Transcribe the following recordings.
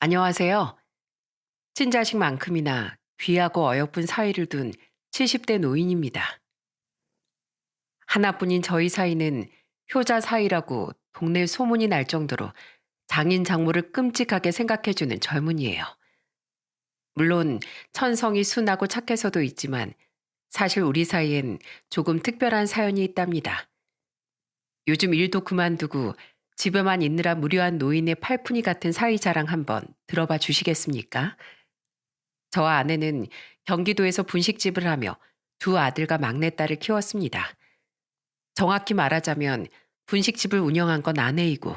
안녕하세요. 친자식만큼이나 귀하고 어여쁜 사이를 둔 70대 노인입니다. 하나뿐인 저희 사이는 효자 사이라고 동네 소문이 날 정도로 장인 장모를 끔찍하게 생각해주는 젊은이에요. 물론 천성이 순하고 착해서도 있지만 사실 우리 사이엔 조금 특별한 사연이 있답니다. 요즘 일도 그만두고 집에만 있느라 무료한 노인의 팔푼이 같은 사이 자랑 한번 들어봐 주시겠습니까? 저와 아내는 경기도에서 분식집을 하며 두 아들과 막내딸을 키웠습니다. 정확히 말하자면 분식집을 운영한 건 아내이고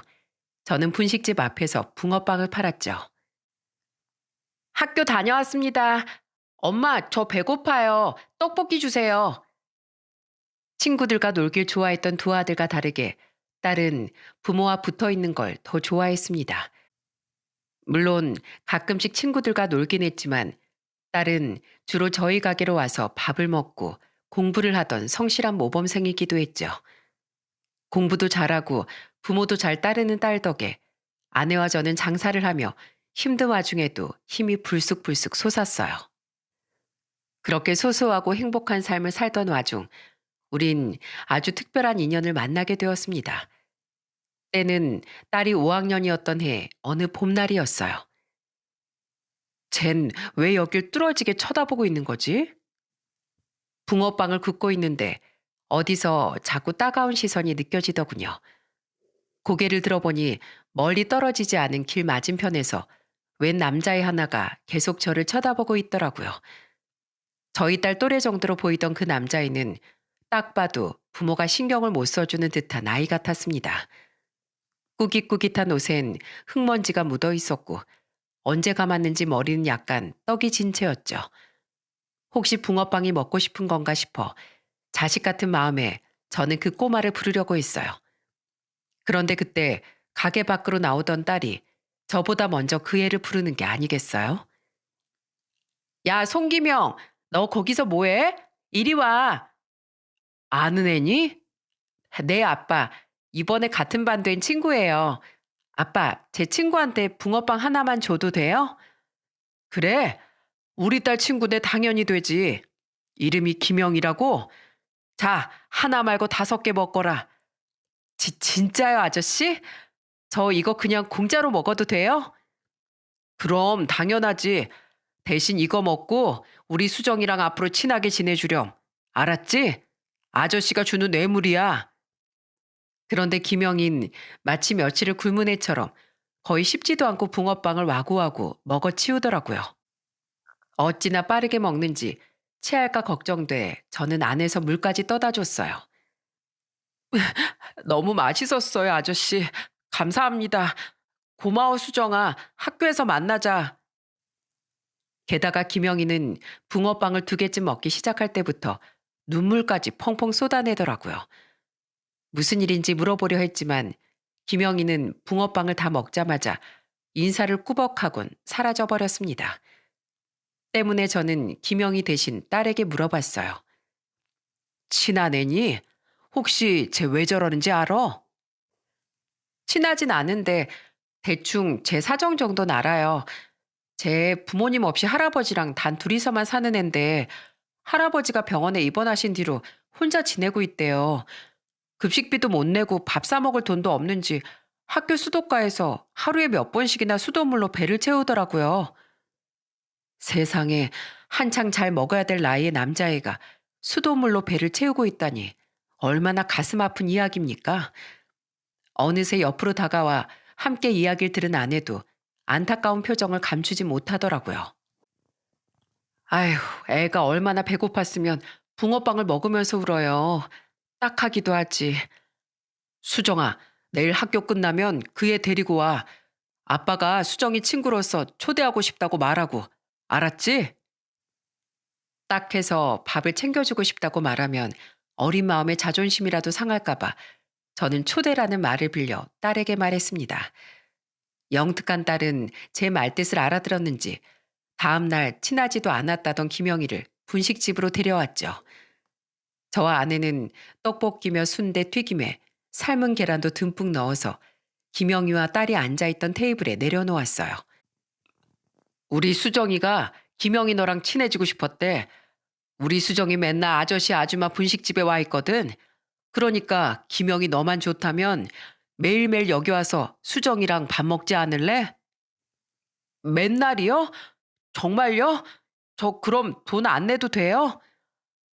저는 분식집 앞에서 붕어빵을 팔았죠. 학교 다녀왔습니다. 엄마, 저 배고파요. 떡볶이 주세요. 친구들과 놀길 좋아했던 두 아들과 다르게 딸은 부모와 붙어 있는 걸 더 좋아했습니다. 물론 가끔씩 친구들과 놀긴 했지만 딸은 주로 저희 가게로 와서 밥을 먹고 공부를 하던 성실한 모범생이기도 했죠. 공부도 잘하고 부모도 잘 따르는 딸 덕에 아내와 저는 장사를 하며 힘든 와중에도 힘이 불쑥불쑥 솟았어요. 그렇게 소소하고 행복한 삶을 살던 와중 우린 아주 특별한 인연을 만나게 되었습니다. 때는 딸이 5학년이었던 해 어느 봄날이었어요. 쟨 왜 여길 뚫어지게 쳐다보고 있는 거지? 붕어빵을 굽고 있는데 어디서 자꾸 따가운 시선이 느껴지더군요. 고개를 들어보니 멀리 떨어지지 않은 길 맞은편에서 웬 남자애 하나가 계속 저를 쳐다보고 있더라고요. 저희 딸 또래 정도로 보이던 그 남자애는 딱 봐도 부모가 신경을 못 써주는 듯한 아이 같았습니다. 꾸깃꾸깃한 옷엔 흙먼지가 묻어 있었고 언제 감았는지 머리는 약간 떡이 진 채였죠. 혹시 붕어빵이 먹고 싶은 건가 싶어 자식 같은 마음에 저는 그 꼬마를 부르려고 했어요. 그런데 그때 가게 밖으로 나오던 딸이 저보다 먼저 그 애를 부르는 게 아니겠어요? 야, 송기명, 너 거기서 뭐해? 이리 와. 아는 애니? 네, 아빠. 이번에 같은 반 된 친구예요. 아빠, 제 친구한테 붕어빵 하나만 줘도 돼요? 그래. 우리 딸 친구네 당연히 되지. 이름이 김영이라고? 자, 하나 말고 5개 먹거라. 진짜요, 아저씨? 저 이거 그냥 공짜로 먹어도 돼요? 그럼 당연하지. 대신 이거 먹고 우리 수정이랑 앞으로 친하게 지내주렴. 알았지? 아저씨가 주는 뇌물이야. 그런데 김영인 마치 며칠을 굶은 애처럼 거의 씹지도 않고 붕어빵을 와구와구 먹어치우더라고요. 어찌나 빠르게 먹는지 체할까 걱정돼 저는 안에서 물까지 떠다 줬어요. 너무 맛있었어요, 아저씨. 감사합니다. 고마워, 수정아. 학교에서 만나자. 게다가 김영희는 붕어빵을 2개쯤 먹기 시작할 때부터 눈물까지 펑펑 쏟아내더라고요. 무슨 일인지 물어보려 했지만 김영희는 붕어빵을 다 먹자마자 인사를 꾸벅하곤 사라져버렸습니다. 때문에 저는 김영희 대신 딸에게 물어봤어요. 친한 애니? 혹시 쟤 왜 저러는지 알아? 친하진 않은데 대충 제 사정 정도는 알아요. 제 부모님 없이 할아버지랑 단 둘이서만 사는 앤데 할아버지가 병원에 입원하신 뒤로 혼자 지내고 있대요. 급식비도 못 내고 밥 사 먹을 돈도 없는지 학교 수도가에서 하루에 몇 번씩이나 수돗물로 배를 채우더라고요. 세상에 한창 잘 먹어야 될 나이의 남자애가 수돗물로 배를 채우고 있다니 얼마나 가슴 아픈 이야기입니까? 어느새 옆으로 다가와 함께 이야기를 들은 아내도 안타까운 표정을 감추지 못하더라고요. 아휴, 애가 얼마나 배고팠으면 붕어빵을 먹으면서 울어요. 딱하기도 하지. 수정아, 내일 학교 끝나면 그 애 데리고 와. 아빠가 수정이 친구로서 초대하고 싶다고 말하고. 알았지? 딱해서 밥을 챙겨주고 싶다고 말하면 어린 마음의 자존심이라도 상할까봐 저는 초대라는 말을 빌려 딸에게 말했습니다. 영특한 딸은 제 말뜻을 알아들었는지 다음날 친하지도 않았다던 김영희를 분식집으로 데려왔죠. 저와 아내는 떡볶이며 순대 튀김에 삶은 계란도 듬뿍 넣어서 김영희와 딸이 앉아있던 테이블에 내려놓았어요. 우리 수정이가 김영희 너랑 친해지고 싶었대. 우리 수정이 맨날 아저씨 아줌마 분식집에 와 있거든. 그러니까 김영희 너만 좋다면 매일매일 여기 와서 수정이랑 밥 먹지 않을래? 맨날이요? 정말요? 저 그럼 돈 안 내도 돼요?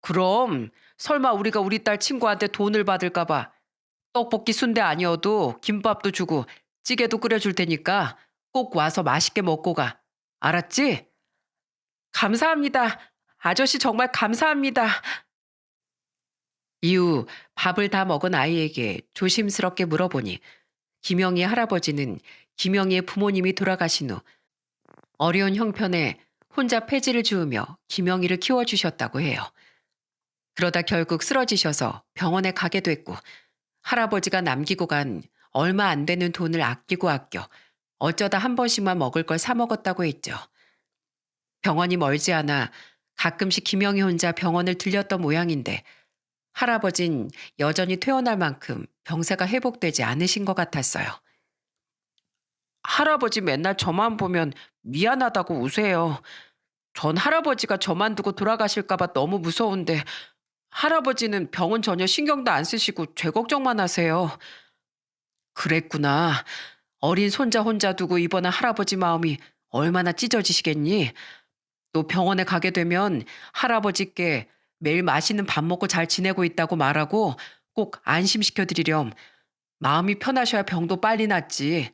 그럼 설마 우리가 우리 딸 친구한테 돈을 받을까 봐 떡볶이 순대 아니어도 김밥도 주고 찌개도 끓여줄 테니까 꼭 와서 맛있게 먹고 가. 알았지? 감사합니다. 아저씨 정말 감사합니다. 이후 밥을 다 먹은 아이에게 조심스럽게 물어보니 김영희 할아버지는 김영희의 부모님이 돌아가신 후 어려운 형편에 혼자 폐지를 주우며 김영희를 키워주셨다고 해요. 그러다 결국 쓰러지셔서 병원에 가게 됐고 할아버지가 남기고 간 얼마 안 되는 돈을 아끼고 아껴 어쩌다 한 번씩만 먹을 걸 사 먹었다고 했죠. 병원이 멀지 않아 가끔씩 김영희 혼자 병원을 들렸던 모양인데 할아버진 여전히 퇴원할 만큼 병세가 회복되지 않으신 것 같았어요. 할아버지 맨날 저만 보면 미안하다고 우세요. 전 할아버지가 저만 두고 돌아가실까봐 너무 무서운데 할아버지는 병은 전혀 신경도 안 쓰시고 죄 걱정만 하세요. 그랬구나. 어린 손자 혼자 두고 입원한 할아버지 마음이 얼마나 찢어지시겠니? 또 병원에 가게 되면 할아버지께 매일 맛있는 밥 먹고 잘 지내고 있다고 말하고 꼭 안심시켜 드리렴. 마음이 편하셔야 병도 빨리 낫지.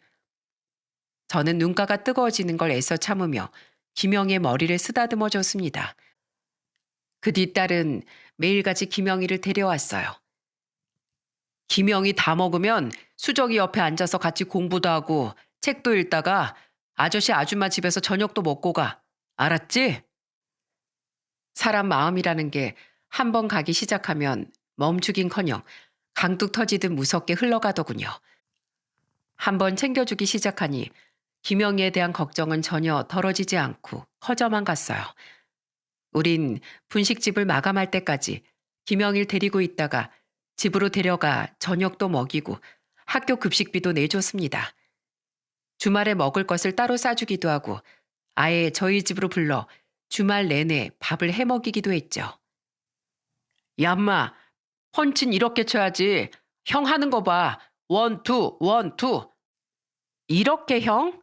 저는 눈가가 뜨거워지는 걸 애써 참으며 김영희의 머리를 쓰다듬어 줬습니다. 그 뒤 딸은 매일같이 김영희를 데려왔어요. 김영희 다 먹으면 수정이 옆에 앉아서 같이 공부도 하고 책도 읽다가 아저씨 아줌마 집에서 저녁도 먹고 가. 알았지? 사람 마음이라는 게 한 번 가기 시작하면 멈추긴커녕 강둑 터지듯 무섭게 흘러가더군요. 한 번 챙겨주기 시작하니 김영희에 대한 걱정은 전혀 덜어지지 않고 커져만 갔어요. 우린 분식집을 마감할 때까지 김영희를 데리고 있다가 집으로 데려가 저녁도 먹이고 학교 급식비도 내줬습니다. 주말에 먹을 것을 따로 싸주기도 하고 아예 저희 집으로 불러 주말 내내 밥을 해 먹이기도 했죠. 얌마, 펀치는 이렇게 쳐야지. 형 하는 거 봐. 원, 투, 원, 투. 이렇게 형?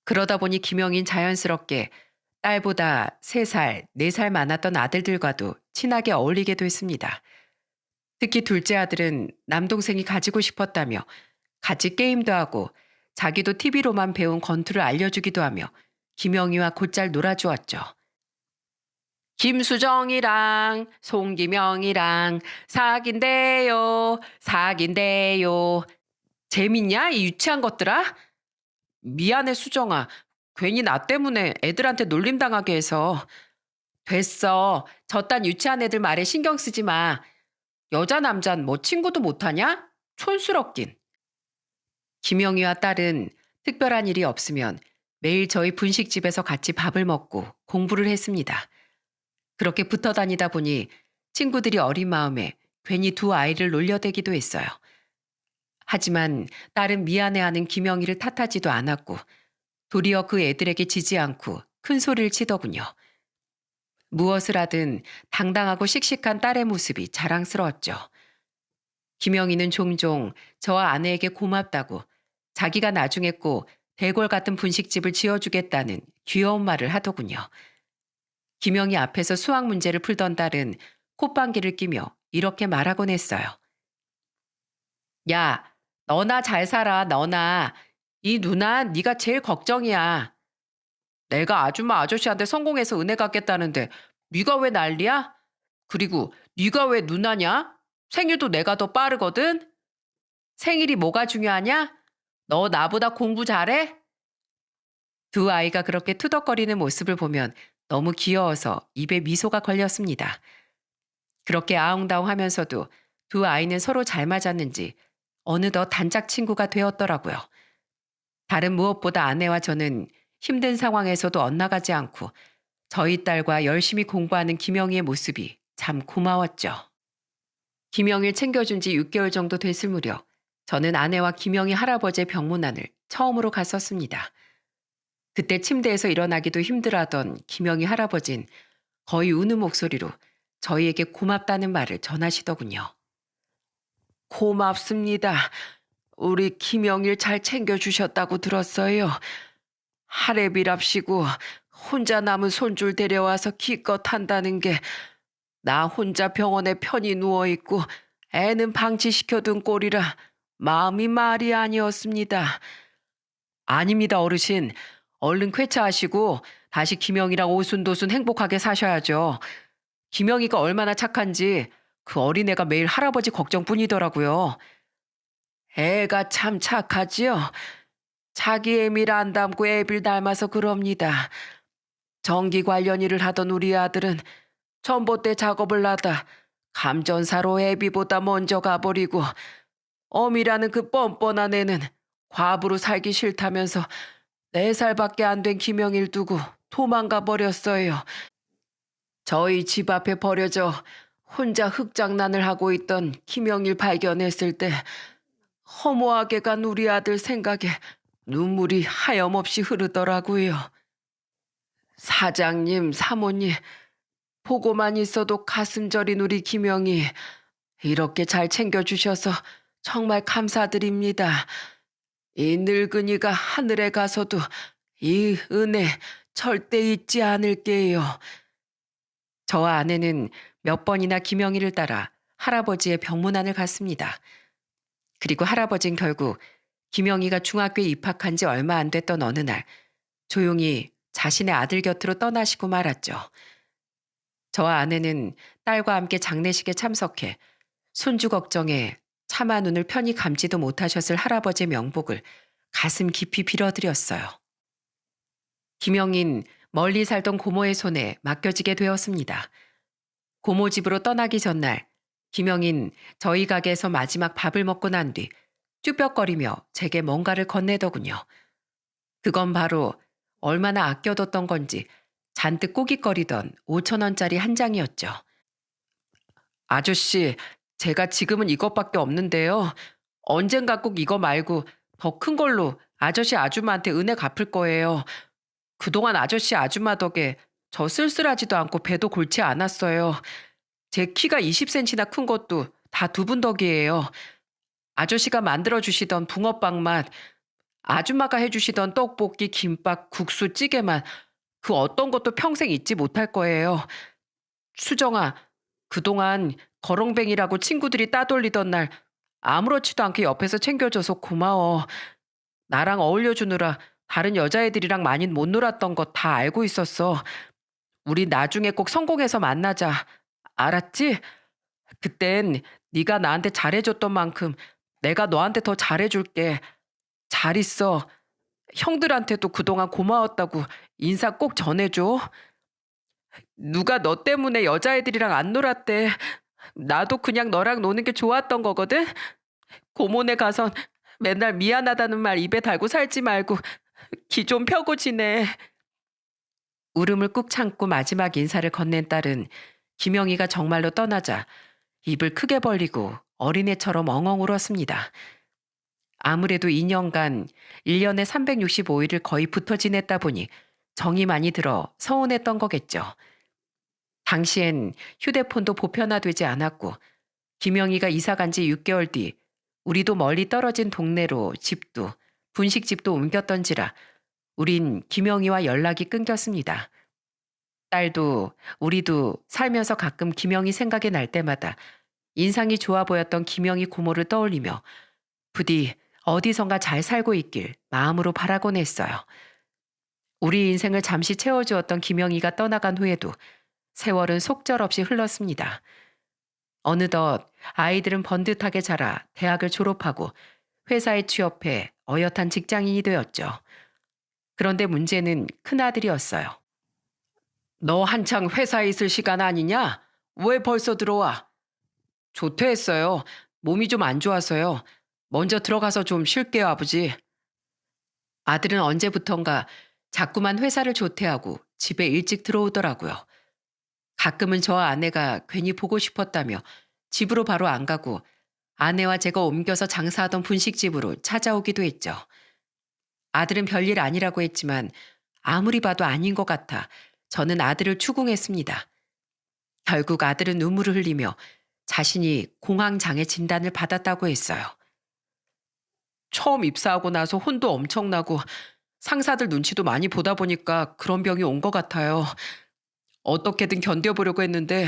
그러다 보니 김영인 자연스럽게 딸보다 3살, 4살 많았던 아들들과도 친하게 어울리게 됐습니다. 특히 둘째 아들은 남동생이 가지고 싶었다며 같이 게임도 하고 자기도 TV로만 배운 권투를 알려주기도 하며 김영희와 곧잘 놀아주었죠. 김수정이랑 송기명이랑 사귄대요. 사귄대요. 재밌냐? 이 유치한 것들아? 미안해 수정아. 괜히 나 때문에 애들한테 놀림당하게 해서. 됐어. 저딴 유치한 애들 말에 신경 쓰지 마. 여자 남잔 뭐 친구도 못하냐? 촌스럽긴. 김영희와 딸은 특별한 일이 없으면 매일 저희 분식집에서 같이 밥을 먹고 공부를 했습니다. 그렇게 붙어 다니다 보니 친구들이 어린 마음에 괜히 두 아이를 놀려대기도 했어요. 하지만 딸은 미안해하는 김영희를 탓하지도 않았고 도리어 그 애들에게 지지 않고 큰 소리를 치더군요. 무엇을 하든 당당하고 씩씩한 딸의 모습이 자랑스러웠죠. 김영희는 종종 저와 아내에게 고맙다고 자기가 나중에 꼭 대궐 같은 분식집을 지어주겠다는 귀여운 말을 하더군요. 김영희 앞에서 수학 문제를 풀던 딸은 콧방귀를 끼며 이렇게 말하곤 했어요. 야, 너나 잘 살아, 너나. 이 누나 네가 제일 걱정이야. 내가 아줌마 아저씨한테 성공해서 은혜 갚겠다는데 네가 왜 난리야? 그리고 네가 왜 누나냐? 생일도 내가 더 빠르거든? 생일이 뭐가 중요하냐? 너 나보다 공부 잘해? 두 아이가 그렇게 투덕거리는 모습을 보면 너무 귀여워서 입에 미소가 걸렸습니다. 그렇게 아웅다웅 하면서도 두 아이는 서로 잘 맞았는지 어느덧 단짝 친구가 되었더라고요. 다른 무엇보다 아내와 저는 힘든 상황에서도 엇나가지 않고 저희 딸과 열심히 공부하는 김영희의 모습이 참 고마웠죠. 김영희를 챙겨준 지 6개월 정도 됐을 무렵 저는 아내와 김영희 할아버지의 병문안을 처음으로 갔었습니다. 그때 침대에서 일어나기도 힘들어하던 김영희 할아버진 거의 우는 목소리로 저희에게 고맙다는 말을 전하시더군요. 고맙습니다. 우리 김영일 잘 챙겨주셨다고 들었어요. 할애비랍시고 혼자 남은 손줄 데려와서 기껏 한다는 게 나 혼자 병원에 편히 누워있고 애는 방치시켜둔 꼴이라 마음이 말이 아니었습니다. 아닙니다, 어르신. 얼른 쾌차하시고 다시 김영이랑 오순도순 행복하게 사셔야죠. 김영이가 얼마나 착한지 그 어린애가 매일 할아버지 걱정뿐이더라고요. 애가 참 착하지요. 자기 애밀 안 닮고 애빌 닮아서 그럽니다. 전기 관련 일을 하던 우리 아들은 전봇대 작업을 하다 감전사로 애비보다 먼저 가버리고 어미라는 그 뻔뻔한 애는 과부로 살기 싫다면서 4살밖에 안 된 김영일 두고 도망가 버렸어요. 저희 집 앞에 버려져 혼자 흙장난을 하고 있던 김영일 발견했을 때 허무하게 간 우리 아들 생각에 눈물이 하염없이 흐르더라고요. 사장님, 사모님, 보고만 있어도 가슴 저린 우리 김영희 이렇게 잘 챙겨주셔서 정말 감사드립니다. 이 늙은이가 하늘에 가서도 이 은혜 절대 잊지 않을게요. 저와 아내는 몇 번이나 김영희를 따라 할아버지의 병문안을 갔습니다. 그리고 할아버진 결국 김영희가 중학교에 입학한 지 얼마 안 됐던 어느 날 조용히 자신의 아들 곁으로 떠나시고 말았죠. 저와 아내는 딸과 함께 장례식에 참석해 손주 걱정에 차마 눈을 편히 감지도 못하셨을 할아버지의 명복을 가슴 깊이 빌어드렸어요. 김영인 멀리 살던 고모의 손에 맡겨지게 되었습니다. 고모 집으로 떠나기 전날 김영인 저희 가게에서 마지막 밥을 먹고 난 뒤 쭈뼛거리며 제게 뭔가를 건네더군요. 그건 바로 얼마나 아껴뒀던 건지 잔뜩 꾸깃거리던 5,000원짜리 한 장이었죠. 아저씨, 제가 지금은 이것밖에 없는데요. 언젠가 꼭 이거 말고 더 큰 걸로 아저씨 아줌마한테 은혜 갚을 거예요. 그동안 아저씨 아줌마 덕에 저 쓸쓸하지도 않고 배도 골치 않았어요. 제 키가 20cm나 큰 것도 다 두 분 덕이에요. 아저씨가 만들어주시던 붕어빵 맛, 아줌마가 해주시던 떡볶이, 김밥, 국수, 찌개만 그 어떤 것도 평생 잊지 못할 거예요. 수정아, 그동안 거렁뱅이라고 친구들이 따돌리던 날 아무렇지도 않게 옆에서 챙겨줘서 고마워. 나랑 어울려주느라 다른 여자애들이랑 많이 못 놀았던 거 다 알고 있었어. 우리 나중에 꼭 성공해서 만나자. 알았지? 그땐 네가 나한테 잘해줬던 만큼 내가 너한테 더 잘해줄게. 잘 있어. 형들한테도 그동안 고마웠다고 인사 꼭 전해줘. 누가 너 때문에 여자애들이랑 안 놀았대. 나도 그냥 너랑 노는 게 좋았던 거거든. 고모네 가선 맨날 미안하다는 말 입에 달고 살지 말고 기 좀 펴고 지내. 울음을 꾹 참고 마지막 인사를 건넨 딸은 김영희가 정말로 떠나자 입을 크게 벌리고 어린애처럼 엉엉 울었습니다. 아무래도 2년간 1년에 365일을 거의 붙어 지냈다 보니 정이 많이 들어 서운했던 거겠죠. 당시엔 휴대폰도 보편화되지 않았고 김영희가 이사 간 지 6개월 뒤 우리도 멀리 떨어진 동네로 집도 분식집도 옮겼던지라 우린 김영희와 연락이 끊겼습니다. 딸도 우리도 살면서 가끔 김영희 생각이 날 때마다 인상이 좋아 보였던 김영희 고모를 떠올리며 부디 어디선가 잘 살고 있길 마음으로 바라곤 했어요. 우리 인생을 잠시 채워주었던 김영희가 떠나간 후에도 세월은 속절없이 흘렀습니다. 어느덧 아이들은 번듯하게 자라 대학을 졸업하고 회사에 취업해 어엿한 직장인이 되었죠. 그런데 문제는 큰아들이었어요. 너 한창 회사에 있을 시간 아니냐? 왜 벌써 들어와? 조퇴했어요. 몸이 좀 안 좋아서요. 먼저 들어가서 좀 쉴게요, 아버지. 아들은 언제부턴가 자꾸만 회사를 조퇴하고 집에 일찍 들어오더라고요. 가끔은 저와 아내가 괜히 보고 싶었다며 집으로 바로 안 가고 아내와 제가 옮겨서 장사하던 분식집으로 찾아오기도 했죠. 아들은 별일 아니라고 했지만 아무리 봐도 아닌 것 같아 저는 아들을 추궁했습니다. 결국 아들은 눈물을 흘리며 자신이 공황장애 진단을 받았다고 했어요. 처음 입사하고 나서 혼도 엄청나고 상사들 눈치도 많이 보다 보니까 그런 병이 온 것 같아요. 어떻게든 견뎌보려고 했는데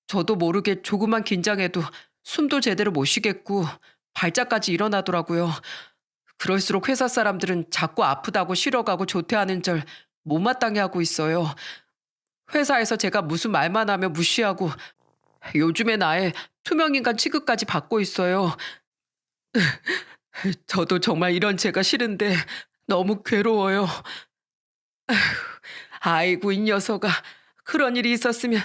저도 모르게 조금만 긴장해도 숨도 제대로 못 쉬겠고 발작까지 일어나더라고요. 그럴수록 회사 사람들은 자꾸 아프다고 싫어가고 조퇴하는 절 못마땅해 하고 있어요. 회사에서 제가 무슨 말만 하면 무시하고 요즘엔 아예 투명인간 취급까지 받고 있어요. 저도 정말 이런 제가 싫은데 너무 괴로워요. 아이고 이 녀석아. 그런 일이 있었으면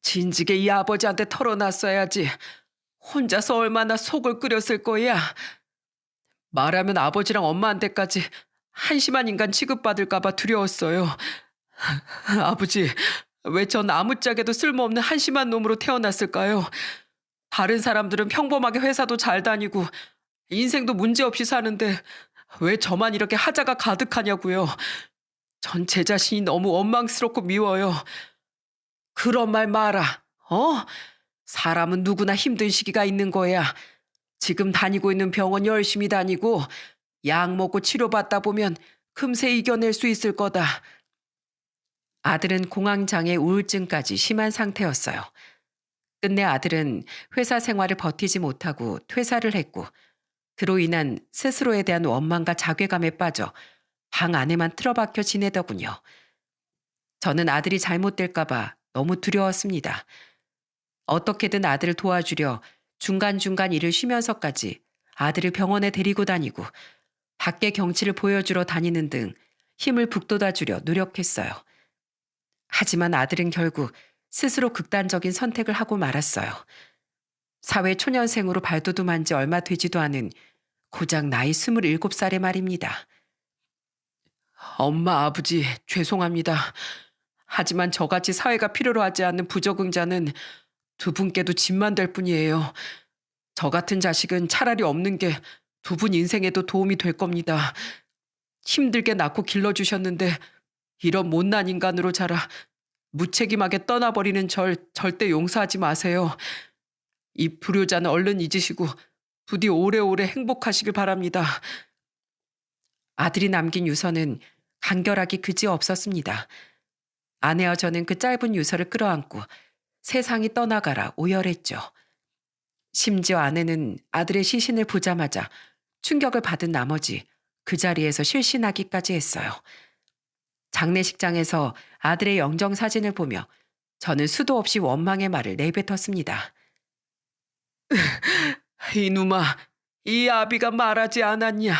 진즉에 이 아버지한테 털어놨어야지. 혼자서 얼마나 속을 끓였을 거야. 말하면 아버지랑 엄마한테까지 한심한 인간 취급받을까 봐 두려웠어요. 아버지, 왜 전 아무짝에도 쓸모없는 한심한 놈으로 태어났을까요? 다른 사람들은 평범하게 회사도 잘 다니고 인생도 문제없이 사는데 왜 저만 이렇게 하자가 가득하냐고요. 전 제 자신이 너무 원망스럽고 미워요. 그런 말 마라. 어? 사람은 누구나 힘든 시기가 있는 거야. 지금 다니고 있는 병원 열심히 다니고 약 먹고 치료받다 보면 금세 이겨낼 수 있을 거다. 아들은 공황장애 우울증까지 심한 상태였어요. 끝내 아들은 회사 생활을 버티지 못하고 퇴사를 했고 그로 인한 스스로에 대한 원망과 자괴감에 빠져 방 안에만 틀어박혀 지내더군요. 저는 아들이 잘못될까 봐 너무 두려웠습니다. 어떻게든 아들을 도와주려 중간중간 일을 쉬면서까지 아들을 병원에 데리고 다니고 밖에 경치를 보여주러 다니는 등 힘을 북돋아주려 노력했어요. 하지만 아들은 결국 스스로 극단적인 선택을 하고 말았어요. 사회 초년생으로 발돋움한 지 얼마 되지도 않은 고작 나이 27살의 말입니다. 엄마, 아버지, 죄송합니다. 하지만 저같이 사회가 필요로 하지 않는 부적응자는 두 분께도 짐만 될 뿐이에요. 저 같은 자식은 차라리 없는 게 두 분 인생에도 도움이 될 겁니다. 힘들게 낳고 길러주셨는데 이런 못난 인간으로 자라 무책임하게 떠나버리는 절 절대 용서하지 마세요. 이 불효자는 얼른 잊으시고 부디 오래오래 행복하시길 바랍니다. 아들이 남긴 유서는 간결하기 그지없었습니다. 아내와 저는 그 짧은 유서를 끌어안고 세상이 떠나가라 오열했죠. 심지어 아내는 아들의 시신을 보자마자 충격을 받은 나머지 그 자리에서 실신하기까지 했어요. 장례식장에서 아들의 영정 사진을 보며 저는 수도 없이 원망의 말을 내뱉었습니다. 이놈아, 이 아비가 말하지 않았냐.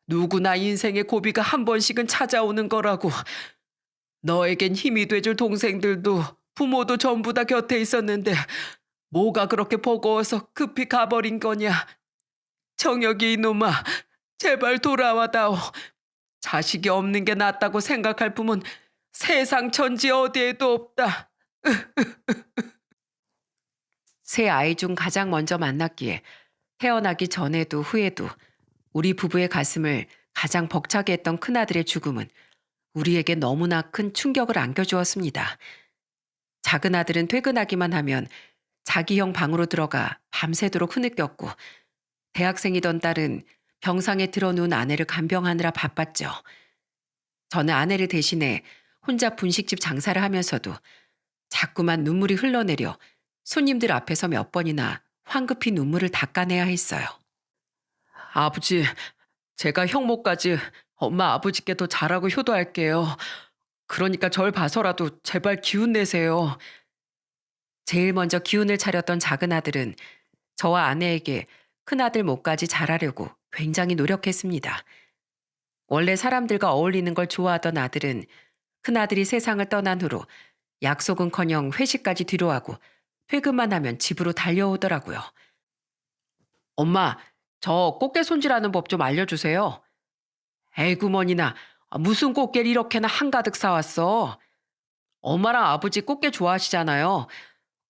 누구나 인생의 고비가 한 번씩은 찾아오는 거라고. 너에겐 힘이 돼줄 동생들도 부모도 전부 다 곁에 있었는데 뭐가 그렇게 버거워서 급히 가버린 거냐. 정혁이 이놈아, 제발 돌아와다오. 자식이 없는 게 낫다고 생각할 품은 세상 천지 어디에도 없다. 세 아이 중 가장 먼저 만났기에 태어나기 전에도 후에도 우리 부부의 가슴을 가장 벅차게 했던 큰아들의 죽음은 우리에게 너무나 큰 충격을 안겨주었습니다. 작은 아들은 퇴근하기만 하면 자기 형 방으로 들어가 밤새도록 흐느꼈고 대학생이던 딸은 병상에 들어누운 아내를 간병하느라 바빴죠. 저는 아내를 대신해 혼자 분식집 장사를 하면서도 자꾸만 눈물이 흘러내려 손님들 앞에서 몇 번이나 황급히 눈물을 닦아내야 했어요. 아버지, 제가 형 몫까지 엄마 아버지께 더 잘하고 효도할게요. 그러니까 절 봐서라도 제발 기운 내세요. 제일 먼저 기운을 차렸던 작은 아들은 저와 아내에게 큰아들 몫까지 잘하려고 굉장히 노력했습니다. 원래 사람들과 어울리는 걸 좋아하던 아들은 큰아들이 세상을 떠난 후로 약속은커녕 회식까지 뒤로하고 퇴근만 하면 집으로 달려오더라고요. 엄마, 저 꽃게 손질하는 법 좀 알려주세요. 에구머니나 무슨 꽃게를 이렇게나 한가득 사왔어. 엄마랑 아버지 꽃게 좋아하시잖아요.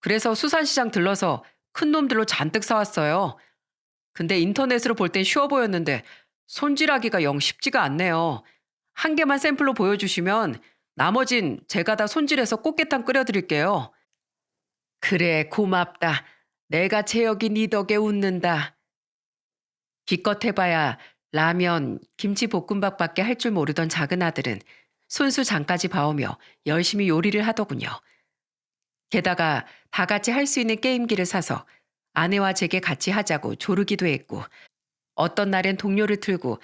그래서 수산시장 들러서 큰 놈들로 잔뜩 사왔어요. 근데 인터넷으로 볼 땐 쉬워 보였는데 손질하기가 영 쉽지가 않네요. 한 개만 샘플로 보여주시면 나머진 제가 다 손질해서 꽃게탕 끓여드릴게요. 그래, 고맙다. 내가 재혁이 네 덕에 웃는다. 기껏 해봐야 라면, 김치볶음밥밖에 할 줄 모르던 작은 아들은 손수 장까지 봐오며 열심히 요리를 하더군요. 게다가 다 같이 할 수 있는 게임기를 사서 아내와 제게 같이 하자고 조르기도 했고, 어떤 날엔 동료를 틀고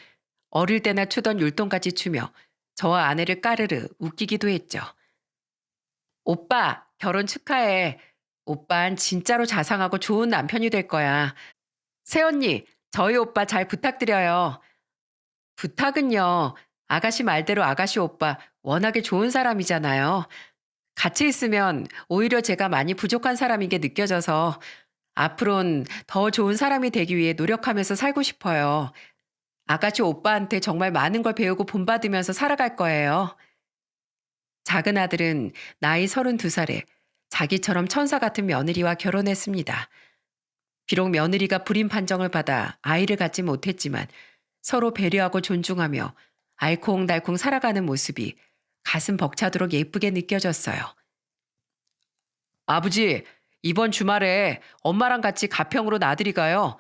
어릴 때나 추던 율동까지 추며 저와 아내를 까르르 웃기기도 했죠. 오빠, 결혼 축하해. 오빤 진짜로 자상하고 좋은 남편이 될 거야. 새언니, 저희 오빠 잘 부탁드려요. 부탁은요. 아가씨 말대로 아가씨 오빠 워낙에 좋은 사람이잖아요. 같이 있으면 오히려 제가 많이 부족한 사람인 게 느껴져서 앞으론 더 좋은 사람이 되기 위해 노력하면서 살고 싶어요. 아가씨 오빠한테 정말 많은 걸 배우고 본받으면서 살아갈 거예요. 작은 아들은 나이 32살에 자기처럼 천사 같은 며느리와 결혼했습니다. 비록 며느리가 불임 판정을 받아 아이를 갖지 못했지만 서로 배려하고 존중하며 알콩달콩 살아가는 모습이 가슴 벅차도록 예쁘게 느껴졌어요. 아버지, 이번 주말에 엄마랑 같이 가평으로 나들이 가요.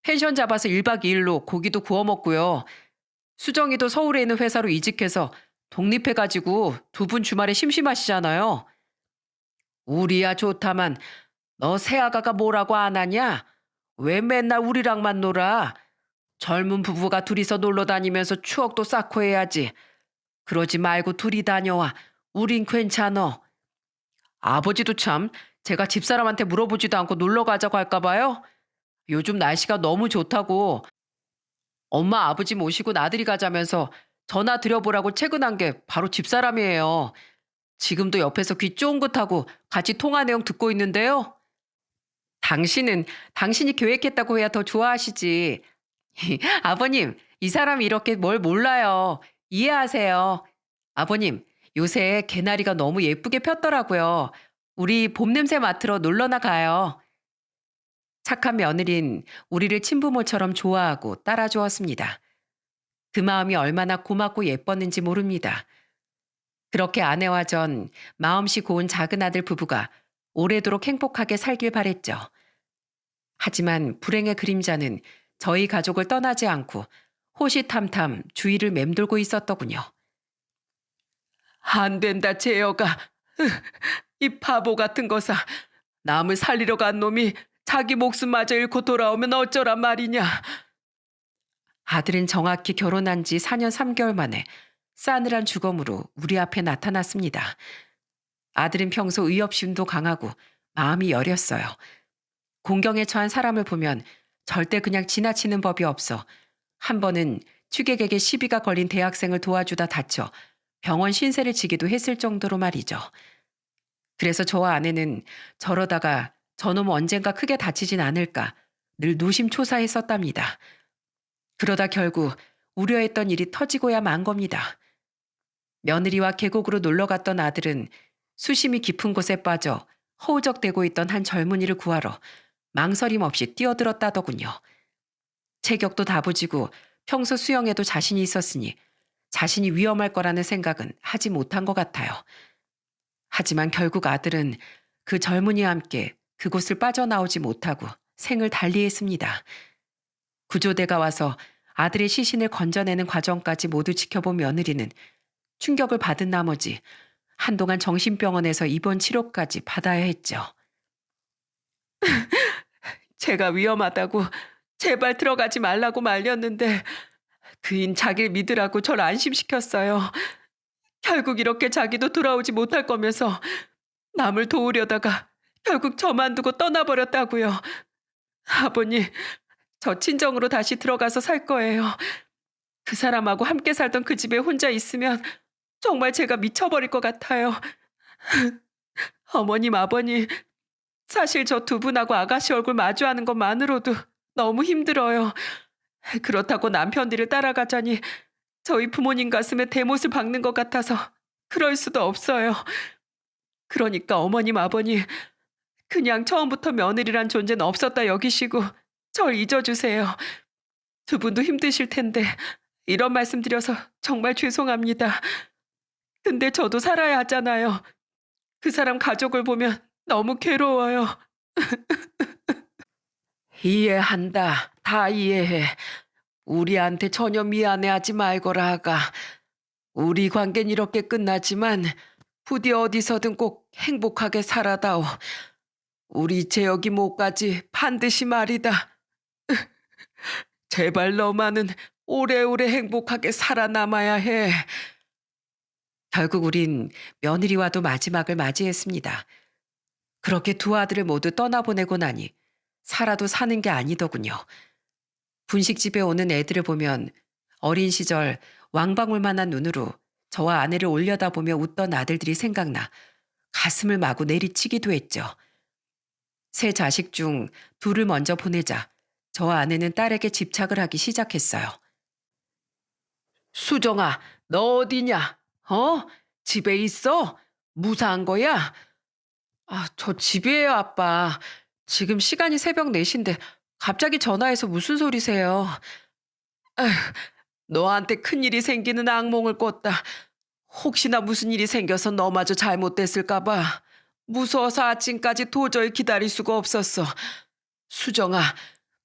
펜션 잡아서 1박 2일로 고기도 구워 먹고요. 수정이도 서울에 있는 회사로 이직해서 독립해가지고 두 분 주말에 심심하시잖아요. 우리야 좋다만 너 새아가가 뭐라고 안 하냐? 왜 맨날 우리랑만 놀아? 젊은 부부가 둘이서 놀러 다니면서 추억도 쌓고 해야지. 그러지 말고 둘이 다녀와. 우린 괜찮어. 아버지도 참, 제가 집사람한테 물어보지도 않고 놀러 가자고 할까 봐요. 요즘 날씨가 너무 좋다고 엄마 아버지 모시고 나들이 가자면서 전화 드려보라고 채근한 게 바로 집사람이에요. 지금도 옆에서 귀 쫑긋하고 같이 통화 내용 듣고 있는데요. 당신은 당신이 계획했다고 해야 더 좋아하시지. 아버님, 이 사람이 이렇게 뭘 몰라요. 이해하세요. 아버님, 요새 개나리가 너무 예쁘게 폈더라고요. 우리 봄 냄새 맡으러 놀러나 가요. 착한 며느린 우리를 친부모처럼 좋아하고 따라주었습니다. 그 마음이 얼마나 고맙고 예뻤는지 모릅니다. 그렇게 아내와 전 마음씨 고운 작은 아들 부부가 오래도록 행복하게 살길 바랬죠. 하지만 불행의 그림자는 저희 가족을 떠나지 않고 호시탐탐 주위를 맴돌고 있었더군요. 안 된다, 재혁아. 이 바보 같은 거사. 남을 살리러 간 놈이 자기 목숨마저 잃고 돌아오면 어쩌란 말이냐. 아들은 정확히 결혼한 지 4년 3개월 만에 싸늘한 죽음으로 우리 앞에 나타났습니다. 아들은 평소 의협심도 강하고 마음이 여렸어요. 공경에 처한 사람을 보면 절대 그냥 지나치는 법이 없어 한 번은 취객에게 시비가 걸린 대학생을 도와주다 다쳐 병원 신세를 지기도 했을 정도로 말이죠. 그래서 저와 아내는 저러다가 저놈 언젠가 크게 다치진 않을까 늘 노심초사했었답니다. 그러다 결국 우려했던 일이 터지고야 만 겁니다. 며느리와 계곡으로 놀러 갔던 아들은 수심이 깊은 곳에 빠져 허우적대고 있던 한 젊은이를 구하러 망설임 없이 뛰어들었다더군요. 체격도 다부지고 평소 수영에도 자신이 있었으니 자신이 위험할 거라는 생각은 하지 못한 것 같아요. 하지만 결국 아들은 그 젊은이와 함께 그곳을 빠져나오지 못하고 생을 달리했습니다. 구조대가 와서 아들의 시신을 건져내는 과정까지 모두 지켜본 며느리는 충격을 받은 나머지 한동안 정신병원에서 입원 치료까지 받아야 했죠. 제가 위험하다고 제발 들어가지 말라고 말렸는데 그인 자기를 믿으라고 절 안심시켰어요. 결국 이렇게 자기도 돌아오지 못할 거면서 남을 도우려다가 결국 저만 두고 떠나버렸다고요. 아버님, 저 친정으로 다시 들어가서 살 거예요. 그 사람하고 함께 살던 그 집에 혼자 있으면 정말 제가 미쳐버릴 것 같아요. 어머님, 아버님, 사실 저 두 분하고 아가씨 얼굴 마주하는 것만으로도 너무 힘들어요. 그렇다고 남편 뒤를 따라가자니 저희 부모님 가슴에 대못을 박는 것 같아서 그럴 수도 없어요. 그러니까 어머님, 아버님, 그냥 처음부터 며느리란 존재는 없었다 여기시고 절 잊어주세요. 두 분도 힘드실 텐데 이런 말씀 드려서 정말 죄송합니다. 근데 저도 살아야 하잖아요. 그 사람 가족을 보면 너무 괴로워요. 이해한다. 다 이해해. 우리한테 전혀 미안해하지 말거라 하가. 우리 관계는 이렇게 끝나지만 부디 어디서든 꼭 행복하게 살아다오. 우리 재혁이 목까지 반드시 말이다. 제발 너만은 오래오래 행복하게 살아남아야 해. 결국 우린 며느리와도 마지막을 맞이했습니다. 그렇게 두 아들을 모두 떠나보내고 나니 살아도 사는 게 아니더군요. 분식집에 오는 애들을 보면 어린 시절 왕방울만한 눈으로 저와 아내를 올려다보며 웃던 아들들이 생각나 가슴을 마구 내리치기도 했죠. 세 자식 중 둘을 먼저 보내자 저와 아내는 딸에게 집착을 하기 시작했어요. 수정아, 너 어디냐? 어? 집에 있어? 무사한 거야? 아, 저 집이에요, 아빠. 지금 시간이 새벽 4시인데 갑자기 전화해서 무슨 소리세요? 아휴, 너한테 큰일이 생기는 악몽을 꿨다. 혹시나 무슨 일이 생겨서 너마저 잘못됐을까 봐. 무서워서 아침까지 도저히 기다릴 수가 없었어. 수정아,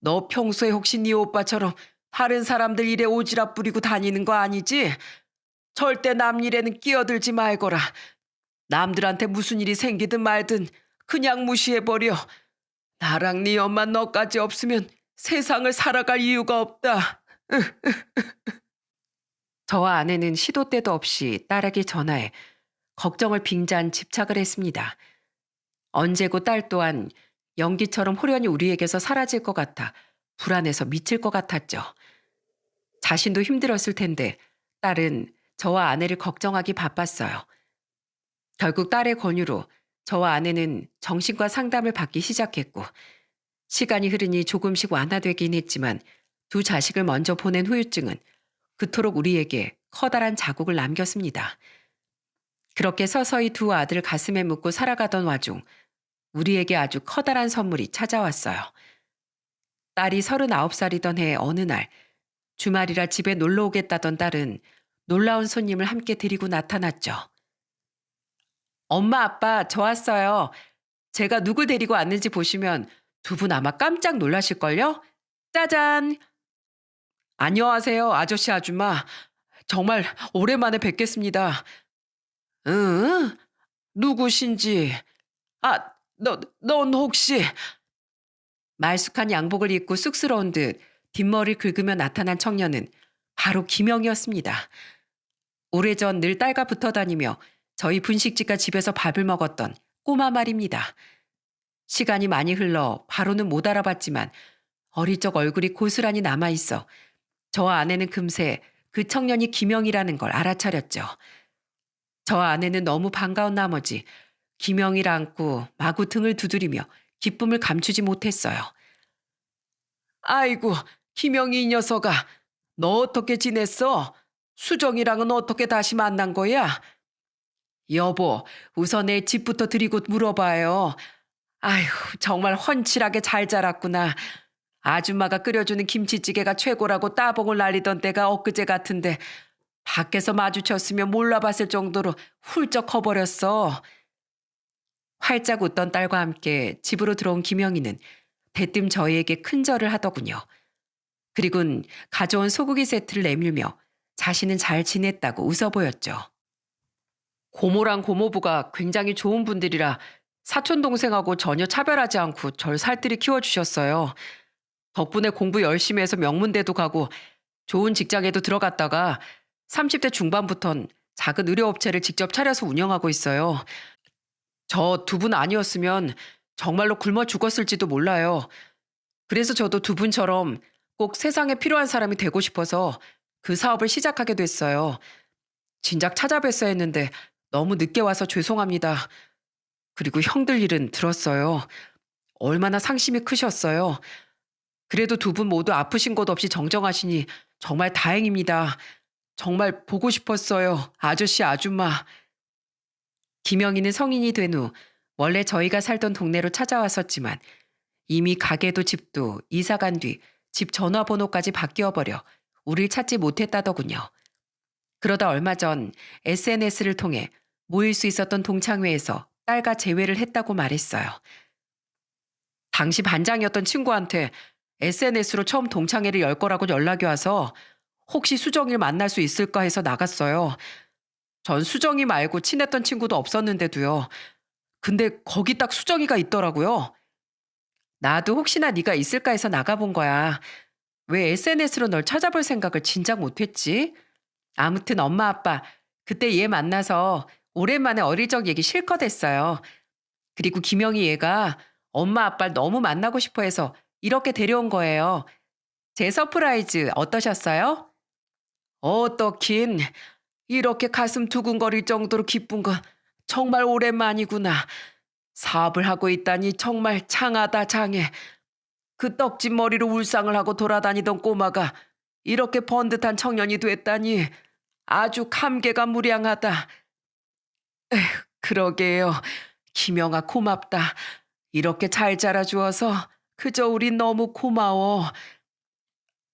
너 평소에 혹시 네 오빠처럼 다른 사람들 일에 오지랖 부리고 다니는 거 아니지? 절대 남 일에는 끼어들지 말거라. 남들한테 무슨 일이 생기든 말든 그냥 무시해버려. 나랑 네 엄마 너까지 없으면 세상을 살아갈 이유가 없다. 저와 아내는 시도 때도 없이 딸에게 전화해 걱정을 빙자한 집착을 했습니다. 언제고 딸 또한 연기처럼 호련히 우리에게서 사라질 것 같아 불안해서 미칠 것 같았죠. 자신도 힘들었을 텐데 딸은 저와 아내를 걱정하기 바빴어요. 결국 딸의 권유로 저와 아내는 정신과 상담을 받기 시작했고 시간이 흐르니 조금씩 완화되긴 했지만 두 자식을 먼저 보낸 후유증은 그토록 우리에게 커다란 자국을 남겼습니다. 그렇게 서서히 두 아들을 가슴에 묻고 살아가던 와중 우리에게 아주 커다란 선물이 찾아왔어요. 딸이 39살이던 해 어느 날 주말이라 집에 놀러 오겠다던 딸은 놀라운 손님을 함께 데리고 나타났죠. 엄마, 아빠, 저 왔어요. 제가 누굴 데리고 왔는지 보시면 두 분 아마 깜짝 놀라실걸요? 짜잔! 안녕하세요, 아저씨, 아줌마. 정말 오랜만에 뵙겠습니다. 응? 누구신지. 아, 넌 혹시. 말쑥한 양복을 입고 쑥스러운 듯 뒷머리를 긁으며 나타난 청년은 바로 김영이었습니다. 오래전 늘 딸과 붙어 다니며 저희 분식집과 집에서 밥을 먹었던 꼬마 말입니다. 시간이 많이 흘러 바로는 못 알아봤지만 어릴 적 얼굴이 고스란히 남아있어 저와 아내는 금세 그 청년이 김영이라는 걸 알아차렸죠. 저와 아내는 너무 반가운 나머지 김영이를 안고 마구 등을 두드리며 기쁨을 감추지 못했어요. 아이고, 김영이 이 녀석아. 너 어떻게 지냈어? 수정이랑은 어떻게 다시 만난 거야? 여보, 우선 내 집부터 드리고 물어봐요. 아휴, 정말 훤칠하게 잘 자랐구나. 아줌마가 끓여주는 김치찌개가 최고라고 따봉을 날리던 때가 엊그제 같은데 밖에서 마주쳤으면 몰라봤을 정도로 훌쩍 커버렸어. 활짝 웃던 딸과 함께 집으로 들어온 김영희는 대뜸 저희에게 큰절을 하더군요. 그리곤 가져온 소고기 세트를 내밀며 자신은 잘 지냈다고 웃어 보였죠. 고모랑 고모부가 굉장히 좋은 분들이라 사촌동생하고 전혀 차별하지 않고 절 살뜰히 키워주셨어요. 덕분에 공부 열심히 해서 명문대도 가고 좋은 직장에도 들어갔다가 30대 중반부턴 작은 의료업체를 직접 차려서 운영하고 있어요. 저 두 분 아니었으면 정말로 굶어 죽었을지도 몰라요. 그래서 저도 두 분처럼 꼭 세상에 필요한 사람이 되고 싶어서 그 사업을 시작하게 됐어요. 진작 찾아뵀어야 했는데 너무 늦게 와서 죄송합니다. 그리고 형들 일은 들었어요. 얼마나 상심이 크셨어요. 그래도 두 분 모두 아프신 것 없이 정정하시니 정말 다행입니다. 정말 보고 싶었어요. 아저씨, 아줌마. 김영희는 성인이 된 후 원래 저희가 살던 동네로 찾아왔었지만 이미 가게도 집도 이사 간 뒤 집 전화번호까지 바뀌어버려 우릴 찾지 못했다더군요. 그러다 얼마 전 SNS를 통해 모일 수 있었던 동창회에서 딸과 재회를 했다고 말했어요. 당시 반장이었던 친구한테 SNS로 처음 동창회를 열 거라고 연락이 와서 혹시 수정이를 만날 수 있을까 해서 나갔어요. 전 수정이 말고 친했던 친구도 없었는데도요. 근데 거기 딱 수정이가 있더라고요. 나도 혹시나 네가 있을까 해서 나가본 거야. 왜 SNS로 널 찾아볼 생각을 진작 못했지? 아무튼 엄마 아빠 그때 얘 만나서 오랜만에 어릴 적 얘기 실컷 했어요. 그리고 김영희 얘가 엄마 아빠를 너무 만나고 싶어 해서 이렇게 데려온 거예요. 제 서프라이즈 어떠셨어요? 어떻긴 이렇게 가슴 두근거릴 정도로 기쁜 거 정말 오랜만이구나. 사업을 하고 있다니 정말 장하다 장해. 그 떡진 머리로 울상을 하고 돌아다니던 꼬마가 이렇게 번듯한 청년이 됐다니 아주 감개가 무량하다. 그러게요. 김영아 고맙다. 이렇게 잘 자라주어서 그저 우린 너무 고마워.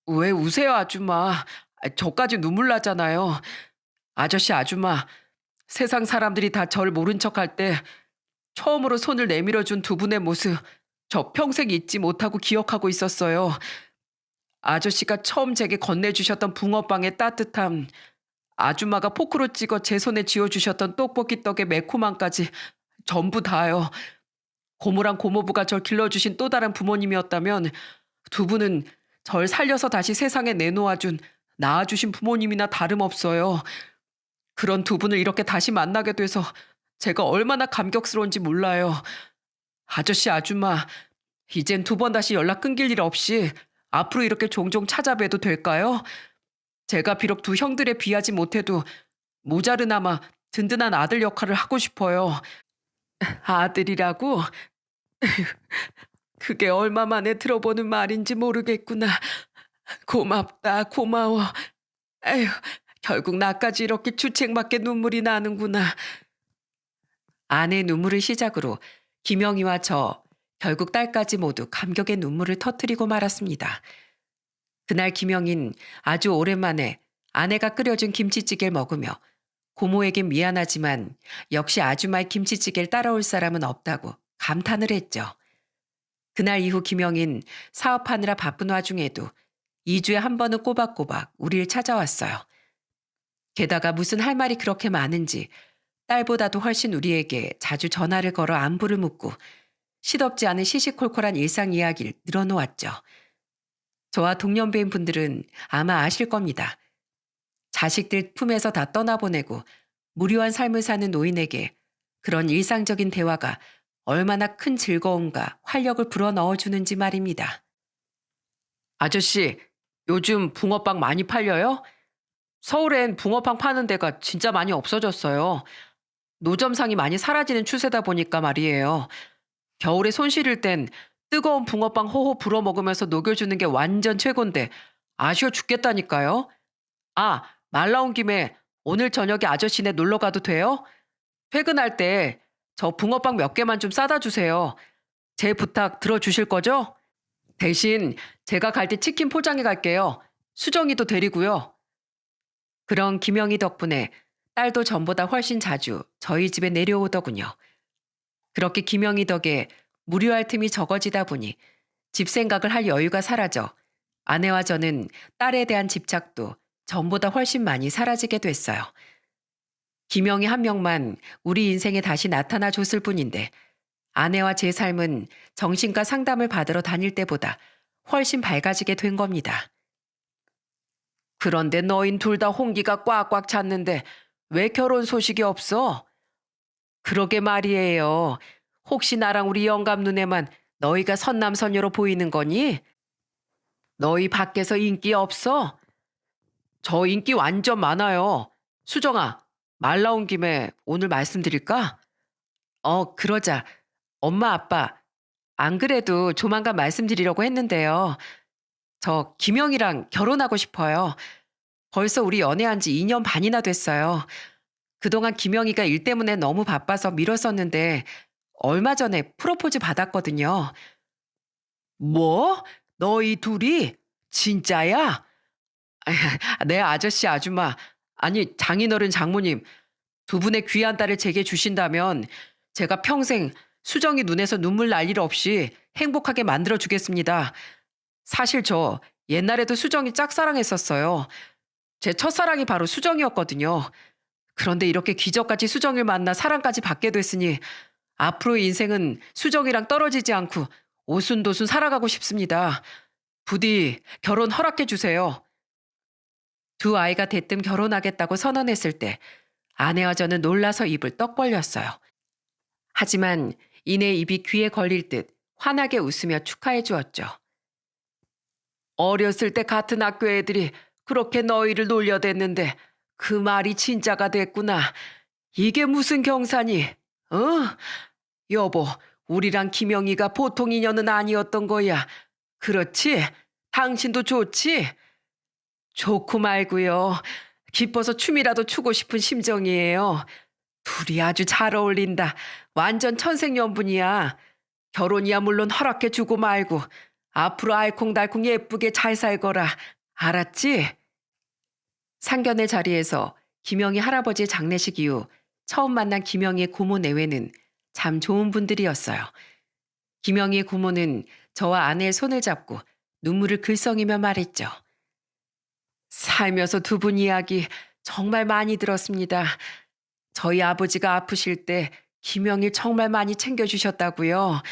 왜 우세요 아줌마. 저까지 눈물 나잖아요. 아저씨 아줌마 세상 사람들이 다 절 모른 척할 때 처음으로 손을 내밀어 준 두 분의 모습 저 평생 잊지 못하고 기억하고 있었어요. 아저씨가 처음 제게 건네주셨던 붕어빵의 따뜻함, 아줌마가 포크로 찍어 제 손에 쥐어주셨던 떡볶이 떡의 매콤함까지 전부 다요. 고모랑 고모부가 절 길러주신 또 다른 부모님이었다면 두 분은 절 살려서 다시 세상에 내놓아준 낳아주신 부모님이나 다름없어요. 그런 두 분을 이렇게 다시 만나게 돼서 제가 얼마나 감격스러운지 몰라요. 아저씨 아줌마 이젠 두 번 다시 연락 끊길 일 없이 앞으로 이렇게 종종 찾아뵈도 될까요? 제가 비록 두 형들에 비하지 못해도 모자르나마 든든한 아들 역할을 하고 싶어요. 아들이라고? 그게 얼마 만에 들어보는 말인지 모르겠구나. 고맙다, 고마워. 에휴, 결국 나까지 이렇게 주책맞게 눈물이 나는구나. 아내 눈물을 시작으로 김영희와 저, 결국 딸까지 모두 감격의 눈물을 터뜨리고 말았습니다. 그날 김영희는 아주 오랜만에 아내가 끓여준 김치찌개를 먹으며 고모에겐 미안하지만 역시 아줌마의 김치찌개를 따라올 사람은 없다고 감탄을 했죠. 그날 이후 김영희는 사업하느라 바쁜 와중에도 2주에 한 번은 꼬박꼬박 우리를 찾아왔어요. 게다가 무슨 할 말이 그렇게 많은지 딸보다도 훨씬 우리에게 자주 전화를 걸어 안부를 묻고 시덥지 않은 시시콜콜한 일상 이야기를 늘어놓았죠. 저와 동년배인 분들은 아마 아실 겁니다. 자식들 품에서 다 떠나보내고 무료한 삶을 사는 노인에게 그런 일상적인 대화가 얼마나 큰 즐거움과 활력을 불어넣어주는지 말입니다. 아저씨, 요즘 붕어빵 많이 팔려요? 서울엔 붕어빵 파는 데가 진짜 많이 없어졌어요. 노점상이 많이 사라지는 추세다 보니까 말이에요. 겨울에 손 시릴 땐 뜨거운 붕어빵 호호 불어 먹으면서 녹여주는 게 완전 최곤데 아쉬워 죽겠다니까요. 아, 말 나온 김에 오늘 저녁에 아저씨네 놀러 가도 돼요? 퇴근할 때 저 붕어빵 몇 개만 좀 싸다 주세요. 제 부탁 들어주실 거죠? 대신 제가 갈 때 치킨 포장해 갈게요. 수정이도 데리고요. 그런 김영희 덕분에 딸도 전보다 훨씬 자주 저희 집에 내려오더군요. 그렇게 김영희 덕에 무료할 틈이 적어지다 보니 집 생각을 할 여유가 사라져 아내와 저는 딸에 대한 집착도 전보다 훨씬 많이 사라지게 됐어요. 김영희 한 명만 우리 인생에 다시 나타나 줬을 뿐인데 아내와 제 삶은 정신과 상담을 받으러 다닐 때보다 훨씬 밝아지게 된 겁니다. 그런데 너흰 둘 다 홍기가 꽉꽉 찼는데 왜 결혼 소식이 없어? 그러게 말이에요. 혹시 나랑 우리 영감 눈에만 너희가 선남선녀로 보이는 거니? 너희 밖에서 인기 없어? 저 인기 완전 많아요. 수정아, 말 나온 김에 오늘 말씀드릴까? 그러자. 엄마, 아빠, 안 그래도 조만간 말씀드리려고 했는데요. 저 김영이랑 결혼하고 싶어요. 벌써 우리 연애한 지 2년 반이나 됐어요. 그동안 김영희가 일 때문에 너무 바빠서 미뤘었는데 얼마 전에 프로포즈 받았거든요. 뭐? 너희 둘이? 진짜야? 네, 아저씨, 아줌마. 아니, 장인어른, 장모님. 두 분의 귀한 딸을 제게 주신다면 제가 평생 수정이 눈에서 눈물 날 일 없이 행복하게 만들어 주겠습니다. 사실 저 옛날에도 수정이 짝사랑했었어요. 제 첫사랑이 바로 수정이었거든요. 그런데 이렇게 기적같이 수정을 만나 사랑까지 받게 됐으니 앞으로의 인생은 수정이랑 떨어지지 않고 오순도순 살아가고 싶습니다. 부디 결혼 허락해 주세요. 두 아이가 대뜸 결혼하겠다고 선언했을 때 아내와 저는 놀라서 입을 떡 벌렸어요. 하지만 이내 입이 귀에 걸릴 듯 환하게 웃으며 축하해 주었죠. 어렸을 때 같은 학교 애들이 그렇게 너희를 놀려댔는데 그 말이 진짜가 됐구나. 이게 무슨 경사니? 어? 여보, 우리랑 김영희가 보통 인연은 아니었던 거야. 그렇지? 당신도 좋지? 좋고 말고요. 기뻐서 춤이라도 추고 싶은 심정이에요. 둘이 아주 잘 어울린다. 완전 천생연분이야. 결혼이야 물론 허락해 주고 말고 앞으로 알콩달콩 예쁘게 잘 살거라. 알았지? 상견례 자리에서 김영희 할아버지의 장례식 이후 처음 만난 김영희의 고모 내외는 참 좋은 분들이었어요. 김영희의 고모는 저와 아내의 손을 잡고 눈물을 글썽이며 말했죠. 살면서 두 분 이야기 정말 많이 들었습니다. 저희 아버지가 아프실 때 김영희 정말 많이 챙겨주셨다고요.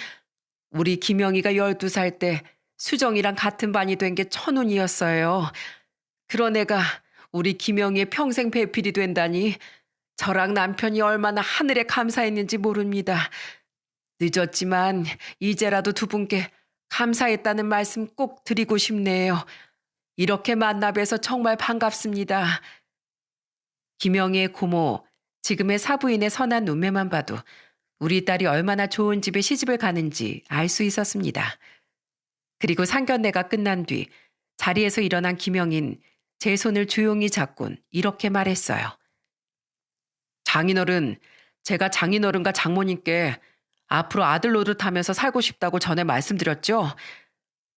우리 김영희가 12살 때 수정이랑 같은 반이 된 게 천운이었어요. 그런 애가 우리 김영희의 평생 배필이 된다니 저랑 남편이 얼마나 하늘에 감사했는지 모릅니다. 늦었지만 이제라도 두 분께 감사했다는 말씀 꼭 드리고 싶네요. 이렇게 만나 뵈서 정말 반갑습니다. 김영희의 고모, 지금의 사부인의 선한 눈매만 봐도 우리 딸이 얼마나 좋은 집에 시집을 가는지 알 수 있었습니다. 그리고 상견례가 끝난 뒤 자리에서 일어난 김영인 제 손을 조용히 잡곤 이렇게 말했어요. 장인어른, 제가 장인어른과 장모님께 앞으로 아들 노릇하면서 살고 싶다고 전에 말씀드렸죠?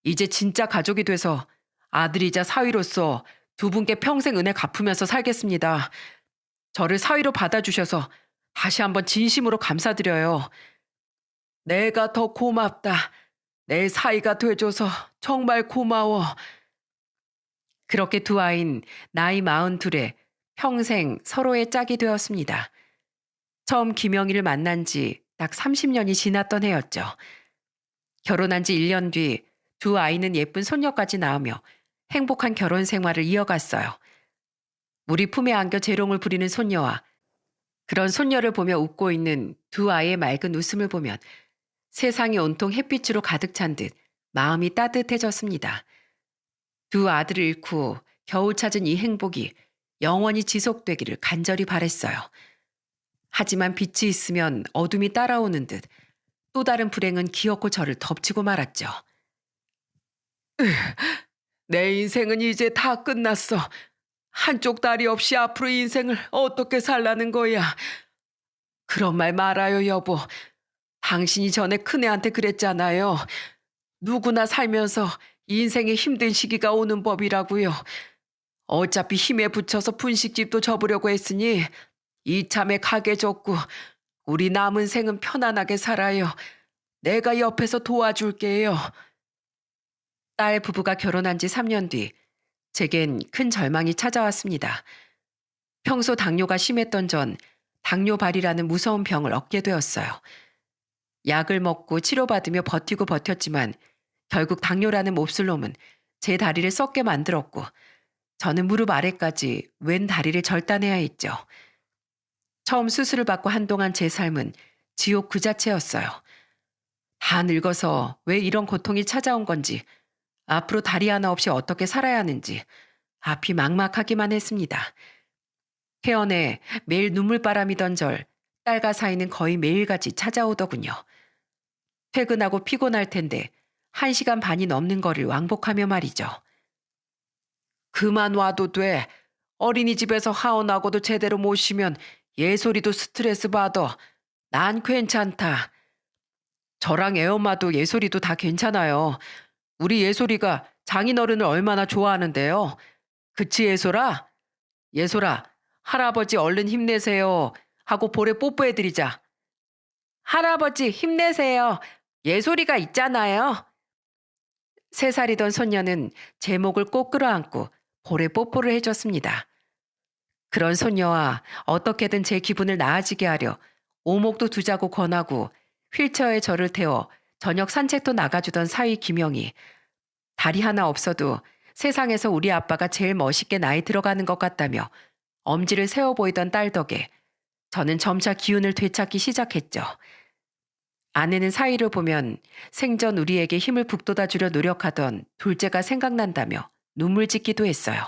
이제 진짜 가족이 돼서 아들이자 사위로서 두 분께 평생 은혜 갚으면서 살겠습니다. 저를 사위로 받아주셔서 다시 한번 진심으로 감사드려요. 내가 더 고맙다. 내 사위가 돼줘서 정말 고마워. 그렇게 두 아이는 나이 42에 평생 서로의 짝이 되었습니다. 처음 김영희를 만난 지 딱 30년이 지났던 해였죠. 결혼한 지 1년 뒤 두 아이는 예쁜 손녀까지 낳으며 행복한 결혼 생활을 이어갔어요. 우리 품에 안겨 재롱을 부리는 손녀와 그런 손녀를 보며 웃고 있는 두 아이의 맑은 웃음을 보면 세상이 온통 햇빛으로 가득 찬 듯 마음이 따뜻해졌습니다. 두 아들을 잃고 겨우 찾은 이 행복이 영원히 지속되기를 간절히 바랬어요. 하지만 빛이 있으면 어둠이 따라오는 듯 또 다른 불행은 기어코 저를 덮치고 말았죠. 내 인생은 이제 다 끝났어. 한쪽 다리 없이 앞으로 인생을 어떻게 살라는 거야. 그런 말 말아요, 여보. 당신이 전에 큰애한테 그랬잖아요. 누구나 살면서 인생에 힘든 시기가 오는 법이라고요. 어차피 힘에 부쳐서 분식집도 접으려고 했으니 이참에 가게 접고 우리 남은 생은 편안하게 살아요. 내가 옆에서 도와줄게요. 딸 부부가 결혼한 지 3년 뒤 제겐 큰 절망이 찾아왔습니다. 평소 당뇨가 심했던 전 당뇨발이라는 무서운 병을 얻게 되었어요. 약을 먹고 치료받으며 버티고 버텼지만 결국 당뇨라는 몹쓸 놈은 제 다리를 썩게 만들었고 저는 무릎 아래까지 왼 다리를 절단해야 했죠. 처음 수술을 받고 한동안 제 삶은 지옥 그 자체였어요. 다 늙어서 왜 이런 고통이 찾아온 건지, 앞으로 다리 하나 없이 어떻게 살아야 하는지 앞이 막막하기만 했습니다. 태어내 매일 눈물바람이던 절 딸과 사이는 거의 매일같이 찾아오더군요. 퇴근하고 피곤할 텐데 1시간 반이 넘는 거리를 왕복하며 말이죠. 그만 와도 돼. 어린이집에서 하원하고도 제대로 못 쉬면 예솔이도 스트레스 받아. 난 괜찮다. 저랑 애엄마도 예솔이도 다 괜찮아요. 우리 예솔이가 장인어른을 얼마나 좋아하는데요. 그치, 예솔아? 예솔아, 할아버지 얼른 힘내세요. 하고 볼에 뽀뽀해드리자. 할아버지 힘내세요. 예솔이가 있잖아요. 3살이던 손녀는 제 목을 꼭 끌어안고 볼에 뽀뽀를 해줬습니다. 그런 손녀와 어떻게든 제 기분을 나아지게 하려 오목도 두자고 권하고 휠체어에 저를 태워 저녁 산책도 나가주던 사위 김영희. 다리 하나 없어도 세상에서 우리 아빠가 제일 멋있게 나이 들어가는 것 같다며 엄지를 세워 보이던 딸 덕에 저는 점차 기운을 되찾기 시작했죠. 아내는 사위를 보면 생전 우리에게 힘을 북돋아 주려 노력하던 둘째가 생각난다며 눈물 짓기도 했어요.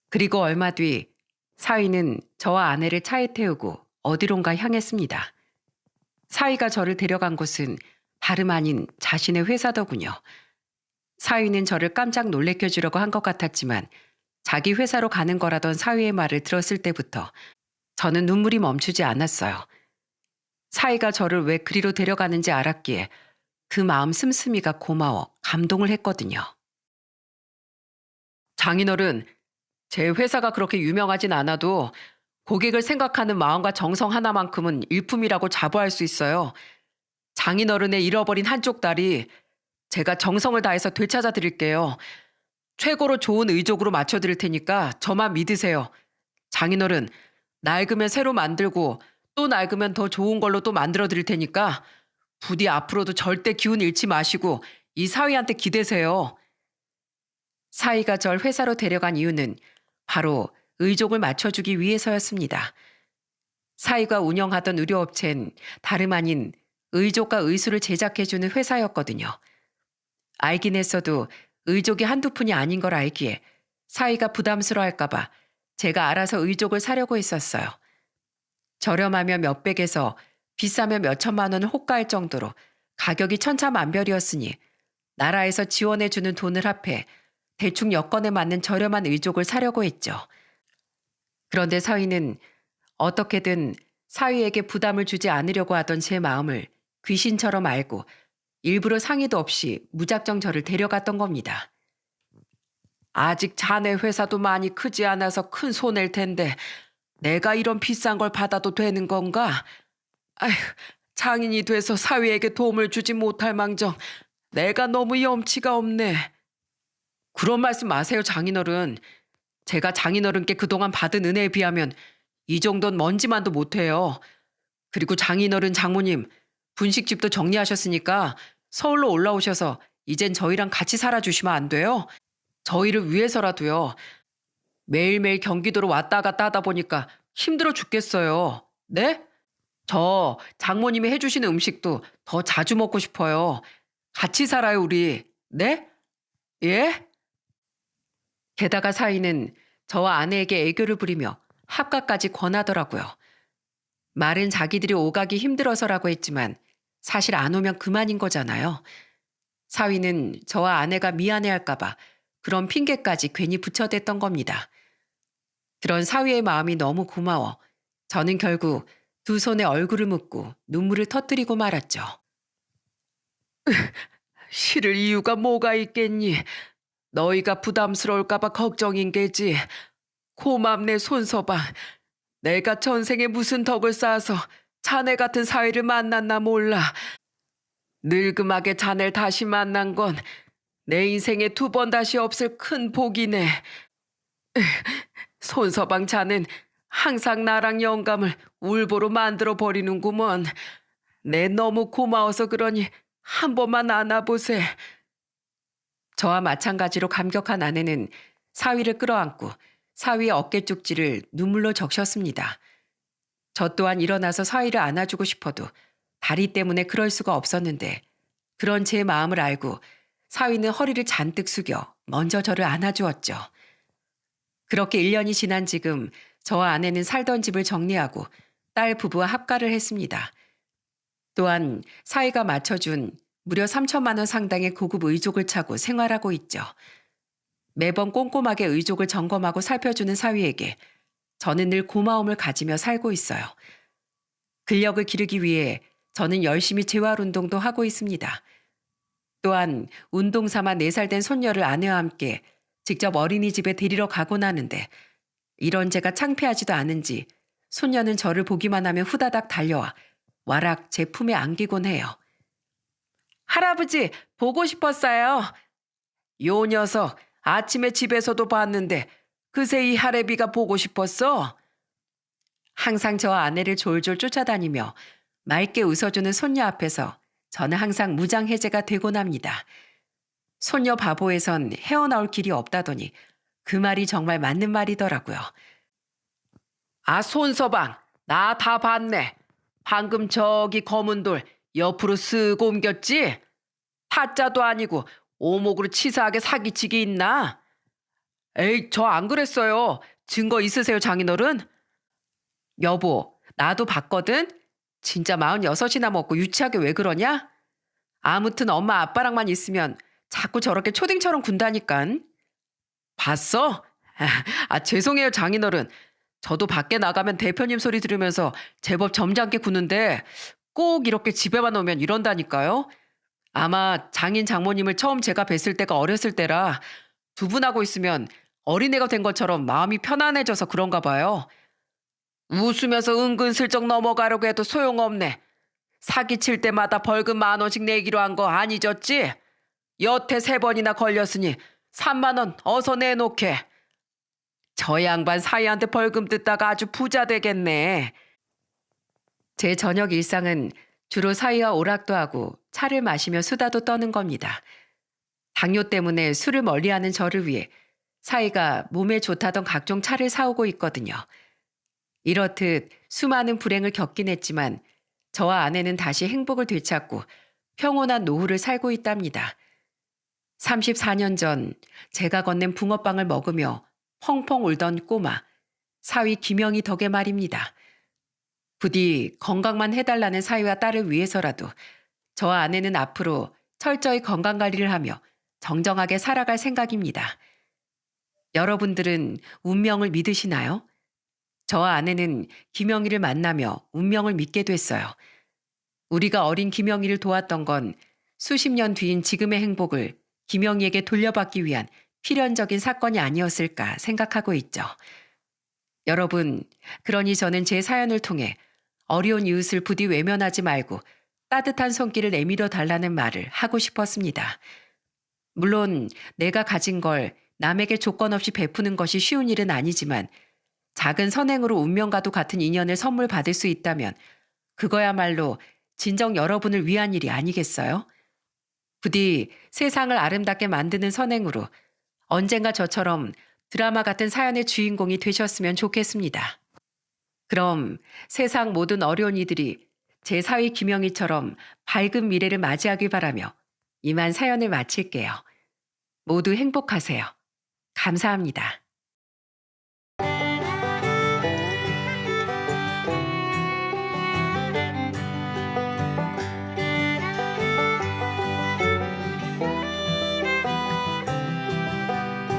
그리고 얼마 뒤 사위는 저와 아내를 차에 태우고 어디론가 향했습니다. 사위가 저를 데려간 곳은 다름 아닌 자신의 회사더군요. 사위는 저를 깜짝 놀래켜 주려고 한 것 같았지만 자기 회사로 가는 거라던 사위의 말을 들었을 때부터 저는 눈물이 멈추지 않았어요. 사위가 저를 왜 그리로 데려가는지 알았기에 그 마음 씀씀이가 고마워 감동을 했거든요. 장인어른, 제 회사가 그렇게 유명하진 않아도 고객을 생각하는 마음과 정성 하나만큼은 일품이라고 자부할 수 있어요. 장인어른의 잃어버린 한쪽 다리 제가 정성을 다해서 되찾아 드릴게요. 최고로 좋은 의족으로 맞춰 드릴 테니까 저만 믿으세요. 장인어른, 낡으면 새로 만들고 또 낡으면 더 좋은 걸로 또 만들어 드릴 테니까 부디 앞으로도 절대 기운 잃지 마시고 이 사위한테 기대세요. 사위가 절 회사로 데려간 이유는 바로 의족을 맞춰주기 위해서였습니다. 사위가 운영하던 의료업체는 다름 아닌 의족과 의수를 제작해주는 회사였거든요. 알긴 했어도 의족이 한두 푼이 아닌 걸 알기에 사위가 부담스러워할까봐 제가 알아서 의족을 사려고 했었어요. 저렴하면 몇백에서 비싸면 몇천만 원을 호가할 정도로 가격이 천차만별이었으니 나라에서 지원해주는 돈을 합해 대충 여건에 맞는 저렴한 의족을 사려고 했죠. 그런데 사위는 어떻게든 사위에게 부담을 주지 않으려고 하던 제 마음을 귀신처럼 알고 일부러 상의도 없이 무작정 저를 데려갔던 겁니다. 아직 자네 회사도 많이 크지 않아서 큰 손해일 텐데 내가 이런 비싼 걸 받아도 되는 건가? 아휴, 장인이 돼서 사위에게 도움을 주지 못할 망정 내가 너무 염치가 없네. 그런 말씀 마세요, 장인어른. 제가 장인어른께 그동안 받은 은혜에 비하면 이 정도는 먼지만도 못해요. 그리고 장인어른 장모님, 분식집도 정리하셨으니까 서울로 올라오셔서 이젠 저희랑 같이 살아주시면 안 돼요? 저희를 위해서라도요. 매일매일 경기도로 왔다 갔다 하다 보니까 힘들어 죽겠어요. 네? 저 장모님이 해주시는 음식도 더 자주 먹고 싶어요. 같이 살아요, 우리. 네? 예? 게다가 사위는 저와 아내에게 애교를 부리며 합가까지 권하더라고요. 말은 자기들이 오가기 힘들어서라고 했지만 사실 안 오면 그만인 거잖아요. 사위는 저와 아내가 미안해할까봐 그런 핑계까지 괜히 붙여댔던 겁니다. 그런 사위의 마음이 너무 고마워 저는 결국 두 손에 얼굴을 묻고 눈물을 터뜨리고 말았죠. 싫을 이유가 뭐가 있겠니? 너희가 부담스러울까봐 걱정인 게지. 고맙네 손서방. 내가 전생에 무슨 덕을 쌓아서 자네 같은 사위를 만났나 몰라. 늙음하게 자네를 다시 만난 건 내 인생에 2번 다시 없을 큰 복이네. 손서방 자넨 항상 나랑 영감을 울보로 만들어 버리는구먼. 내 너무 고마워서 그러니 한 번만 안아보세. 저와 마찬가지로 감격한 아내는 사위를 끌어안고 사위의 어깨 쪽지를 눈물로 적셨습니다. 저 또한 일어나서 사위를 안아주고 싶어도 다리 때문에 그럴 수가 없었는데 그런 제 마음을 알고 사위는 허리를 잔뜩 숙여 먼저 저를 안아주었죠. 그렇게 1년이 지난 지금 저와 아내는 살던 집을 정리하고 딸 부부와 합가를 했습니다. 또한 사위가 맞춰준 무려 3천만 원 상당의 고급 의족을 차고 생활하고 있죠. 매번 꼼꼼하게 의족을 점검하고 살펴주는 사위에게 저는 늘 고마움을 가지며 살고 있어요. 근력을 기르기 위해 저는 열심히 재활운동도 하고 있습니다. 또한 운동 삼아 4살 된 손녀를 아내와 함께 직접 어린이집에 데리러 가곤 하는데 이런 제가 창피하지도 않은지 손녀는 저를 보기만 하면 후다닥 달려와 와락 제 품에 안기곤 해요. 할아버지, 보고 싶었어요. 요 녀석, 아침에 집에서도 봤는데 그새 이 할애비가 보고 싶었어? 항상 저 아내를 졸졸 쫓아다니며 맑게 웃어주는 손녀 앞에서 저는 항상 무장해제가 되곤 합니다. 손녀 바보에선 헤어나올 길이 없다더니 그 말이 정말 맞는 말이더라고요. 아, 손서방, 나 다 봤네. 방금 저기 검은 돌 옆으로 쓱 옮겼지? 타짜도 아니고 오목으로 치사하게 사기치기 있나? 에이, 저 안 그랬어요. 증거 있으세요, 장인어른? 여보, 나도 봤거든? 진짜 46이나 먹고 유치하게 왜 그러냐? 아무튼 엄마 아빠랑만 있으면 자꾸 저렇게 초딩처럼 군다니깐. 봤어? 아, 죄송해요, 장인어른. 저도 밖에 나가면 대표님 소리 들으면서 제법 점잖게 구는데 꼭 이렇게 집에만 오면 이런다니까요. 아마 장인 장모님을 처음 제가 뵀을 때가 어렸을 때라 두 분하고 있으면 어린애가 된 것처럼 마음이 편안해져서 그런가 봐요. 웃으면서 은근슬쩍 넘어가려고 해도 소용없네. 사기칠 때마다 벌금 10,000원씩 내기로 한 거 안 잊었지? 여태 3번이나 걸렸으니 30,000원 어서 내놓게. 저 양반 사이한테 벌금 뜯다가 아주 부자 되겠네. 제 저녁 일상은 주로 사이와 오락도 하고 차를 마시며 수다도 떠는 겁니다. 당뇨 때문에 술을 멀리하는 저를 위해 사이가 몸에 좋다던 각종 차를 사오고 있거든요. 이렇듯 수많은 불행을 겪긴 했지만 저와 아내는 다시 행복을 되찾고 평온한 노후를 살고 있답니다. 34년 전 제가 건넨 붕어빵을 먹으며 펑펑 울던 꼬마, 사위 김영희 덕에 말입니다. 부디 건강만 해달라는 사위와 딸을 위해서라도 저와 아내는 앞으로 철저히 건강관리를 하며 정정하게 살아갈 생각입니다. 여러분들은 운명을 믿으시나요? 저와 아내는 김영희를 만나며 운명을 믿게 됐어요. 우리가 어린 김영희를 도왔던 건 수십 년 뒤인 지금의 행복을 김영희에게 돌려받기 위한 필연적인 사건이 아니었을까 생각하고 있죠. 여러분, 그러니 저는 제 사연을 통해 어려운 이웃을 부디 외면하지 말고 따뜻한 손길을 내밀어 달라는 말을 하고 싶었습니다. 물론 내가 가진 걸 남에게 조건 없이 베푸는 것이 쉬운 일은 아니지만 작은 선행으로 운명과도 같은 인연을 선물 받을 수 있다면 그거야말로 진정 여러분을 위한 일이 아니겠어요? 부디 세상을 아름답게 만드는 선행으로 언젠가 저처럼 드라마 같은 사연의 주인공이 되셨으면 좋겠습니다. 그럼 세상 모든 어려운 이들이 제 사위 김영희처럼 밝은 미래를 맞이하길 바라며 이만 사연을 마칠게요. 모두 행복하세요. 감사합니다.